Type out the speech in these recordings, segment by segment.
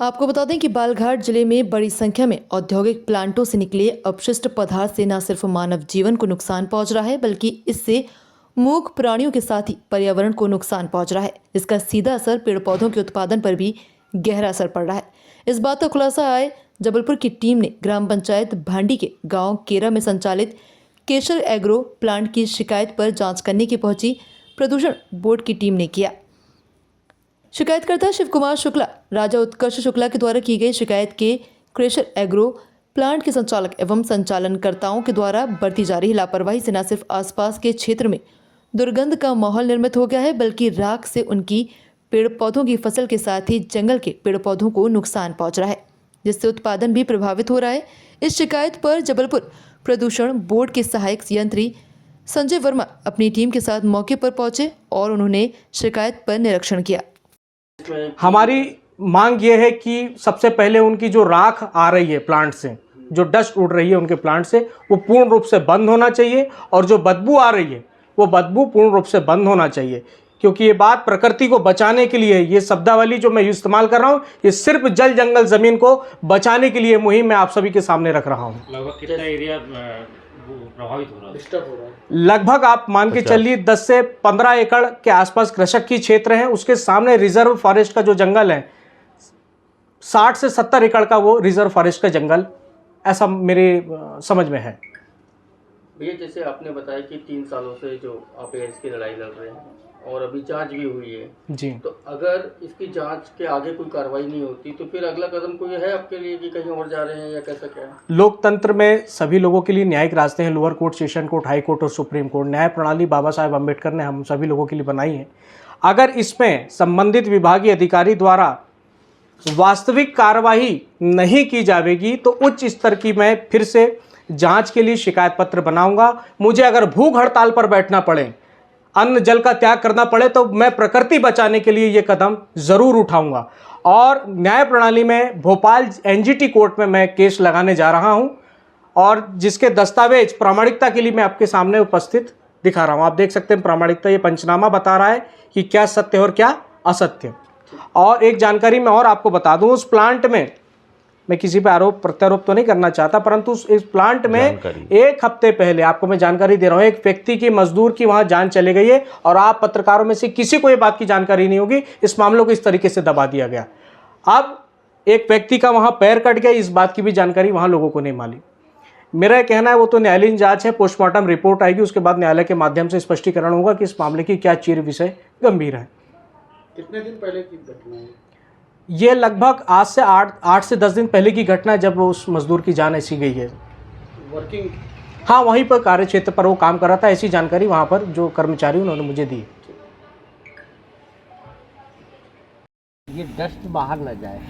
आपको बता दें कि बालाघाट जिले में बड़ी संख्या में औद्योगिक प्लांटों से निकले अपशिष्ट पदार्थ से न सिर्फ मानव जीवन को नुकसान पहुंच रहा है बल्कि इससे मूक प्राणियों के साथ ही पर्यावरण को नुकसान पहुंच रहा है। इसका सीधा असर पेड़ पौधों के उत्पादन पर भी गहरा असर पड़ रहा है। इस बात का खुलासा आए जबलपुर की टीम ने ग्राम पंचायत भांडी के गाँव केरा में संचालित केशर एग्रो प्लांट की शिकायत पर जाँच करने की पहुंची प्रदूषण बोर्ड की टीम ने किया। शिकायतकर्ता शिव कुमार शुक्ला राजा उत्कर्ष शुक्ला के द्वारा की गई शिकायत के केशर एग्रो प्लांट के संचालक एवं संचालनकर्ताओं के द्वारा बरती जा रही लापरवाही से न सिर्फ आसपास के क्षेत्र में दुर्गंध का माहौल निर्मित हो गया है बल्कि राख से उनकी पेड़ पौधों की फसल के साथ ही जंगल के पेड़ पौधों को नुकसान पहुंच रहा है, जिससे उत्पादन भी प्रभावित हो रहा है। इस शिकायत पर जबलपुर प्रदूषण बोर्ड के सहायक यंत्री संजय वर्मा अपनी टीम के साथ मौके पर पहुंचे और उन्होंने शिकायत पर निरीक्षण किया। हमारी मांग ये है कि सबसे पहले उनकी जो राख आ रही है प्लांट से, जो डस्ट उड़ रही है उनके प्लांट से, वो पूर्ण रूप से बंद होना चाहिए और जो बदबू आ रही है वो बदबू पूर्ण रूप से बंद होना चाहिए, क्योंकि ये बात प्रकृति को बचाने के लिए, ये शब्दावली जो मैं इस्तेमाल कर रहा हूँ ये सिर्फ जल जंगल जमीन को बचाने के लिए मुहिम मैं आप सभी के सामने रख रहा हूँ। लगभग कितना एरिया प्रभावित हो रहा है, डिस्टर्ब हो रहा है? लगभग आप मान के चलिए 10 से 15 एकड़ के आसपास कृषक की क्षेत्र है। उसके सामने रिजर्व फॉरेस्ट का जो जंगल है 60 से 70 एकड़ का वो रिजर्व फॉरेस्ट का जंगल, ऐसा मेरे समझ में है। भैया जैसे आपने बताया कि 3 सालों से जो आप इसकी लड़ाई लड़ रहे हैं और अभी जांच भी हुई है जी, तो अगर इसकी जांच के आगे कोई कार्रवाई नहीं होती तो फिर अगला कदम कोई है आपके लिए कि कहीं और जा रहे हैं या कैसा क्या है? लोकतंत्र में सभी लोगों के लिए न्यायिक रास्ते हैं। Lower court, session court, high court और सुप्रीम कोर्ट। न्याय प्रणाली बाबा साहेब अम्बेडकर ने हम सभी लोगों के लिए बनाई है। अगर इसमें संबंधित विभागीय अधिकारी द्वारा वास्तविक कार्रवाई नहीं की जाएगी तो उच्च स्तर की मैं फिर से जांच के लिए शिकायत पत्र बनाऊंगा। मुझे अगर भूख हड़ताल पर बैठना पड़े, अन्न जल का त्याग करना पड़े, तो मैं प्रकृति बचाने के लिए ये कदम जरूर उठाऊंगा। और न्याय प्रणाली में भोपाल एनजीटी कोर्ट में मैं केस लगाने जा रहा हूं और जिसके दस्तावेज प्रामाणिकता के लिए मैं आपके सामने उपस्थित दिखा रहा हूं। आप देख सकते हैं प्रामाणिकता, ये पंचनामा बता रहा है कि क्या सत्य और क्या असत्य। और एक जानकारी मैं और आपको बता दूं, उस प्लांट में मैं किसी पे आरोप प्रत्यारोप तो नहीं करना चाहता, परंतु इस प्लांट में एक हफ्ते पहले आपको मैं जानकारी दे रहा हूं, एक व्यक्ति की, मजदूर की वहां जान चली गई है और आप पत्रकारों में से किसी को ये बात की जानकारी नहीं होगी। इस मामलों को इस तरीके से दबा दिया गया। अब एक व्यक्ति का वहां पैर कट गया, इस बात की भी जानकारी वहां लोगों को नहीं मालूम। मेरा कहना है वो तो न्यायालयीन जांच है, पोस्टमार्टम रिपोर्ट आएगी, उसके बाद न्यायालय के माध्यम से स्पष्टीकरण होगा कि इस मामले की क्या चीर विषय गंभीर है। कितने दिन पहले की घटना है ये? लगभग आज से 8 से 10 दिन पहले की घटना है, जब उस मजदूर की जान ऐसी गई है। वर्किंग? हाँ, वहीं पर कार्य क्षेत्र पर वो काम कर रहा था। ऐसी जानकारी वहाँ पर जो कर्मचारी उन्होंने मुझे दी। ये डस्ट बाहर न जाए,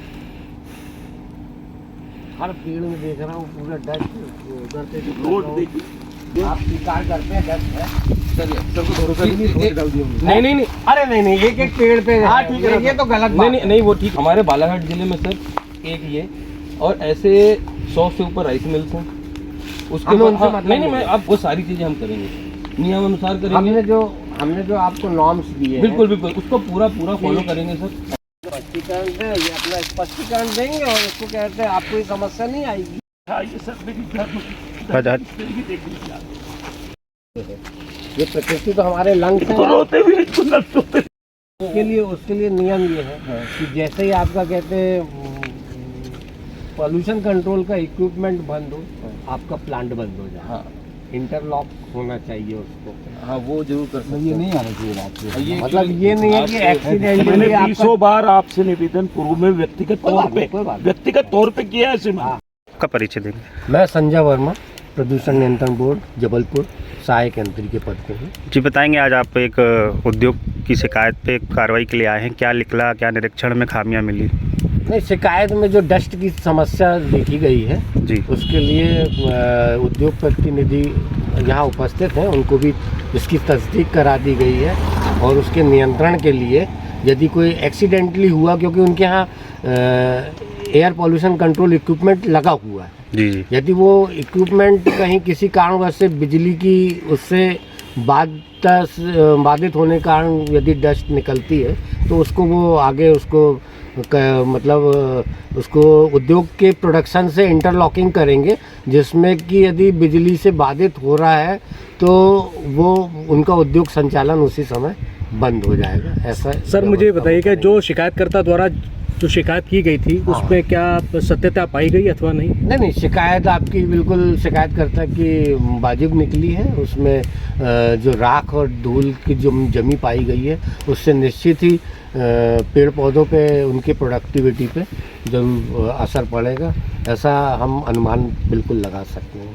हर पेड़ में देख रहा हूँ पूरा डस्ट उधर से रोड देखिए, आप स्वीकार करते हैं डस्ट है? नहीं, अरे नहीं, एक पेड़ पे। हाँ ठीक है, ये तो गलत बात है। नहीं वो ठीक। हमारे बालाघाट जिले में सर एक ये और ऐसे 100 से ऊपर राइस मिल्स हैं। उसके बाद नहीं मैं अब वो सारी चीजें हम करेंगे, नियम अनुसार करेंगे। हमने जो आपको नॉर्म्स दिए, बिल्कुल उसको पूरा फॉलो करेंगे सर। स्पष्टीकरण दें, ये अपना स्पष्टीकरण देंगे और उसको कहते हैं आपको ये समस्या नहीं आएगी। ये प्रकृति तो हमारे लंग्स हैं, उसके लिए नियम ये है कि जैसे ही आपका कहते हैं पॉल्यूशन कंट्रोल का इक्विपमेंट बंद हो, आपका प्लांट बंद हो जाए। हाँ, इंटरलॉक होना चाहिए उसको। हाँ वो जरूर कर सकते हैं। ये नहीं आना चाहिए आपको, मतलब ये नहीं है कि एक्सीडेंटली। मैंने 200 बार आपसे निवेदन पूर्व में व्यक्तिगत तौर पे किया है। आपका परिचय देंगे। मैं संजय वर्मा, प्रदूषण नियंत्रण बोर्ड जबलपुर सहायक यंत्री के पद पे हूँ। जी बताएंगे, आज आप एक उद्योग की शिकायत पे कार्रवाई के लिए आए हैं, क्या निकला, क्या निरीक्षण में खामियां मिली? नहीं, शिकायत में जो डस्ट की समस्या देखी गई है जी, उसके लिए उद्योग प्रतिनिधि यहाँ उपस्थित हैं, उनको भी इसकी तस्दीक करा दी गई है और उसके नियंत्रण के लिए यदि कोई एक्सीडेंटली हुआ, क्योंकि उनके यहाँ एयर पॉल्यूशन कंट्रोल इक्विपमेंट लगा हुआ है जी, यदि वो इक्विपमेंट कहीं किसी कारणवश से बिजली की उससे बाधित होने के कारण यदि डस्ट निकलती है तो उसको वो आगे उसको मतलब उसको उद्योग के प्रोडक्शन से इंटरलॉकिंग करेंगे, जिसमें कि यदि बिजली से बाधित हो रहा है तो वो उनका उद्योग संचालन उसी समय बंद हो जाएगा। ऐसा सर मुझे बताइए कि जो शिकायतकर्ता द्वारा जो शिकायत की गई थी उसमें क्या सत्यता पाई गई अथवा नहीं? नहीं, शिकायत आपकी बिल्कुल शिकायतकर्ता की वाजिब निकली है। उसमें जो राख और धूल की जो जमी पाई गई है उससे निश्चित ही पेड़ पौधों पे उनकी प्रोडक्टिविटी पे जरूर असर पड़ेगा, ऐसा हम अनुमान बिल्कुल लगा सकते हैं।